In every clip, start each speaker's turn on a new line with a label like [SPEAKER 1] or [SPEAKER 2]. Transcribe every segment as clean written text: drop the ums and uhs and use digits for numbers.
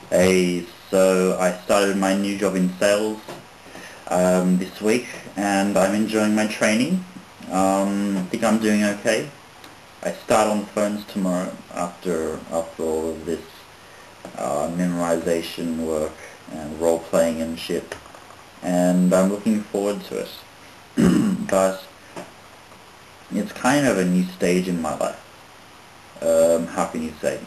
[SPEAKER 1] So I started my new job in sales this week, and I'm enjoying my training. I think I'm doing okay. I start on the phones tomorrow after all of this memorization work and role playing and shit, and I'm looking forward to it. But it's kind of a new stage in my life. How can you say?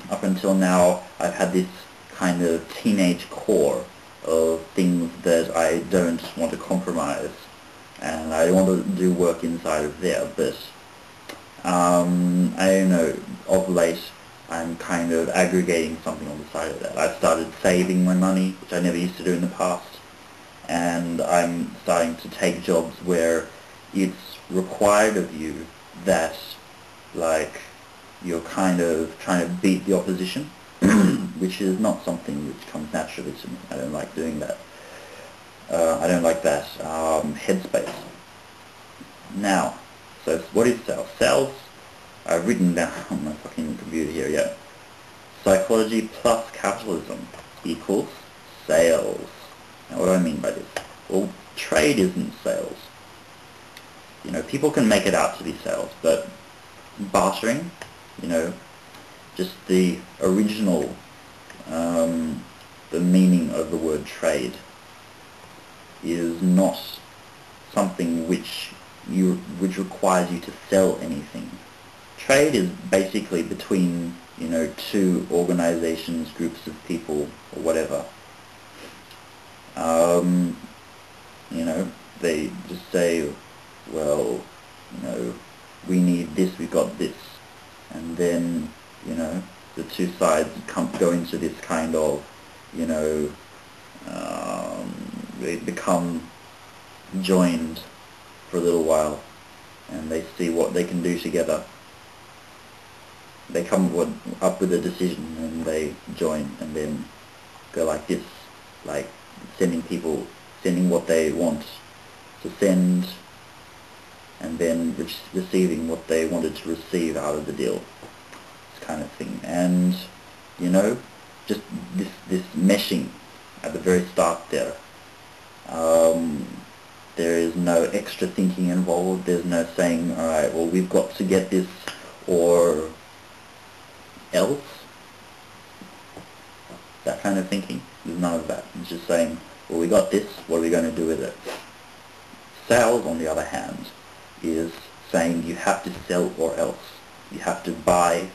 [SPEAKER 1] Up until now, I've had this kind of teenage core of things that I don't want to compromise, and I want to do work inside of there, but I don't know, of late I'm kind of aggregating something on the side of that. I've started saving my money, which I never used to do in the past, and I'm starting to take jobs where it's required of you that, like, you're kind of trying to beat the opposition, which is not something which comes naturally to me. I don't like doing that. I don't like that headspace. Now, so what is sales? Sales, I've written down on my fucking computer here, yeah. Psychology plus capitalism equals sales. Now what do I mean by this? Well, trade isn't sales. You know, people can make it out to be sales, but bartering, you know, just the original, the meaning of the word trade is not something which requires you to sell anything. Trade is basically between, you know, two organizations, groups of people, or whatever. You know, they just say, well, you know, we need this, we got this, and then, you know, the two sides go into this kind of, you know, they become joined for a little while, and they see what they can do together. They come up with a decision, and they join, and then go like this, like sending what they want to send, and then receiving what they wanted to receive out of the deal, this kind of thing. And, you know, just this meshing at the very start there. There is no extra thinking involved. There's no saying, alright, well, we've got to get this or else. That kind of thinking. There's none of that. It's just saying, well, we got this, what are we going to do with it? Sales, on the other hand, is saying you have to sell or else. You have to buy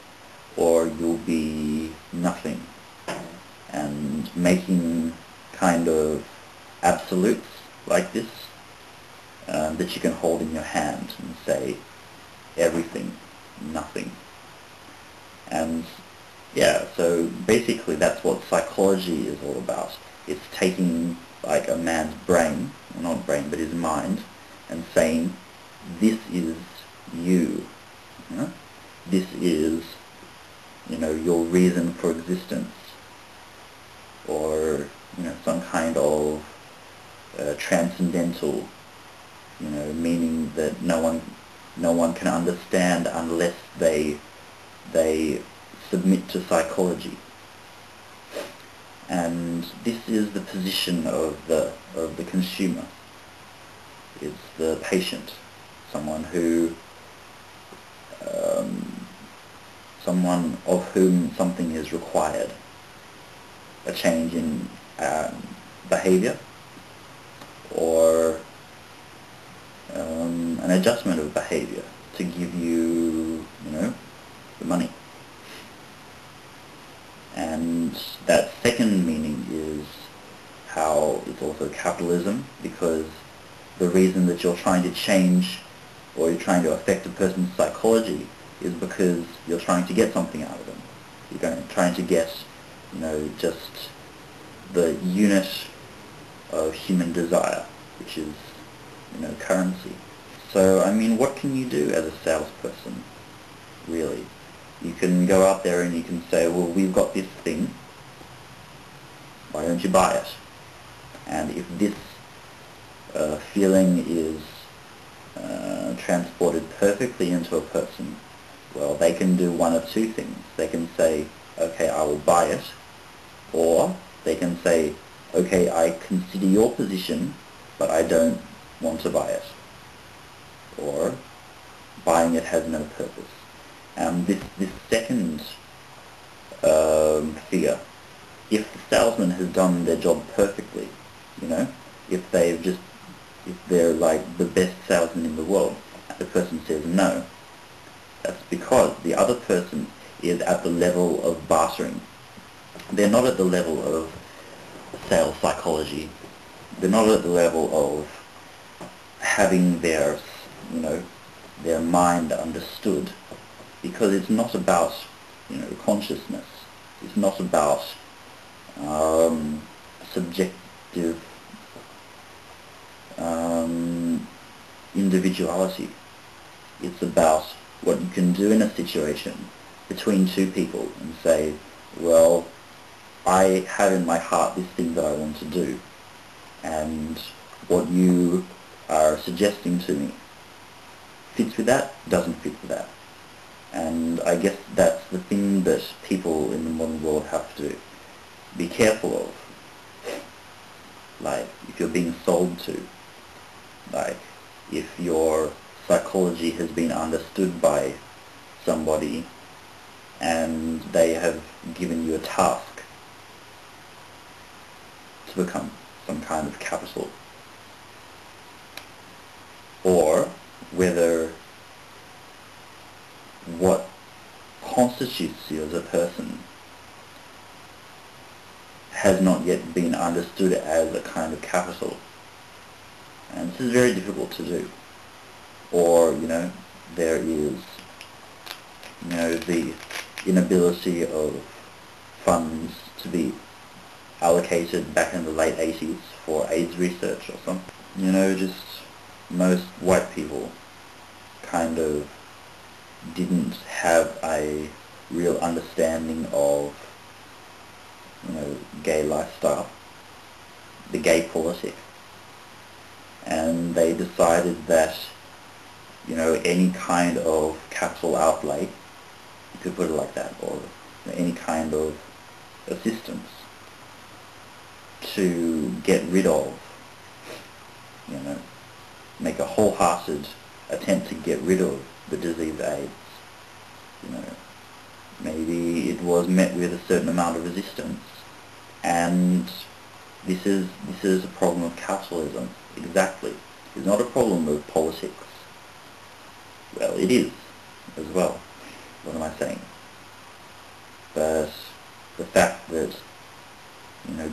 [SPEAKER 1] or you'll be nothing. And making kind of absolutes like this that you can hold in your hand and say everything, nothing. And yeah, so basically that's what psychology is all about. It's taking like a man's brain, well, not brain, but his mind, and saying, this is you. You know? This is, you know, your reason for existence, or, you know, some kind of transcendental, you know, meaning that no one can understand unless they submit to psychology. And this is the position of the consumer. It's the patient, someone of whom something is required, a change in behavior, or an adjustment of behavior to give you, you know, the money. And that second meaning is how it's also capitalism, because the reason that you're trying to change or you're trying to affect a person's psychology is because you're trying to get something out of them. You're trying to get, you know, just the unit of human desire, which is, you know, currency. So, I mean, what can you do as a salesperson, really? You can go out there and you can say, well, we've got this thing, why don't you buy it? And if this feeling is transported perfectly into a person, well, they can do one of two things. They can say, okay, I will buy it, Or they can say, okay, I consider your position, but I don't want to buy it. Or buying it has no purpose. This second figure, if the salesman has done their job perfectly, if they're like the best salesman in the world, and the person says no, that's because the other person is at the level of bartering. They're not at the level of sales psychology. They're not at the level of having their mind understood, because it's not about consciousness. It's not about subjective individuality. It's about what you can do in a situation between two people and say, well, I have in my heart this thing that I want to do, and what you are suggesting to me fits with that, doesn't fit with that. And I guess that's the thing that people in the modern world have to be careful of. Like, if you're being sold to, like, if your psychology has been understood by somebody and they have given you a task to become some kind of capital, or whether what constitutes you as a person has not yet been understood as a kind of capital. And this is very difficult to do. Or, there is, the inability of funds to be allocated back in the late 80s for AIDS research or something. Just most white people kind of didn't have a real understanding of, gay lifestyle, the gay politic. And they decided that, any kind of capital outlay, you could put it like that, or any kind of assistance to get rid of, make a wholehearted attempt to get rid of the disease AIDS. Maybe it was met with a certain amount of resistance, and this is a problem of capitalism. Exactly. It's not a problem of politics. Well, it is as well. What am I saying? But the fact that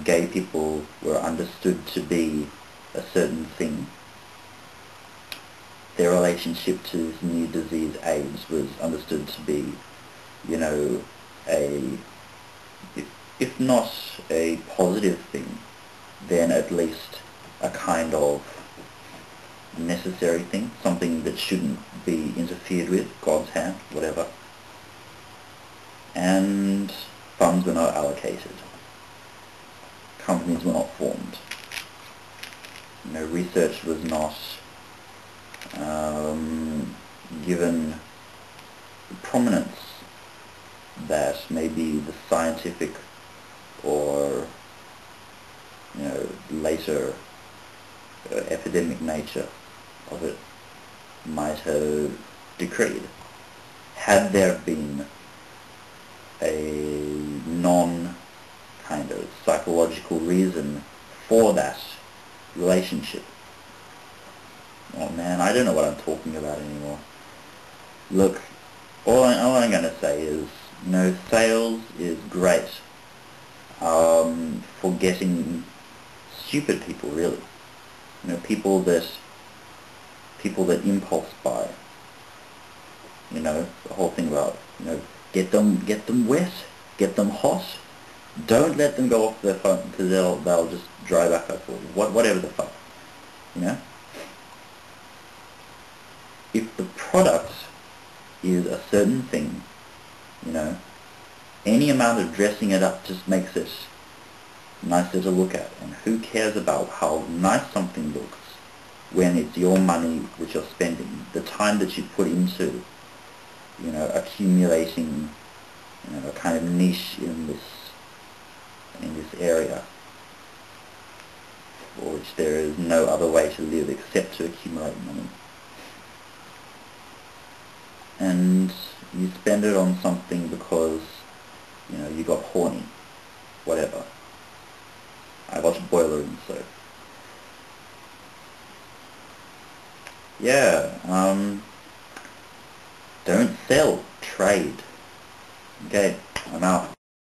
[SPEAKER 1] gay people were understood to be a certain thing, their relationship to this new disease AIDS was understood to be, if not a positive thing, then at least a kind of necessary thing, something that shouldn't be interfered with, God's hand, whatever. And funds were not allocated. Companies were not formed. Research was not given prominence that maybe the scientific or later epidemic nature of it might have decreed. Had there been a kind of psychological reason for that relationship. Oh man, I don't know what I'm talking about anymore. Look, all I'm going to say is, sales is great for getting stupid people, really. People that impulse buy. The whole thing about, get them wet, get them hot. Don't let them go off their phone, because they'll just dry back up, or whatever the fuck. If the product is a certain thing, any amount of dressing it up just makes it nicer to look at. And who cares about how nice something looks when it's your money which you're spending, the time that you put into, accumulating, a kind of niche in which there is no other way to live except to accumulate money. And you spend it on something because, you know, you got horny, whatever. I watched Boiler Room, so yeah, don't sell, trade. Okay, I'm out.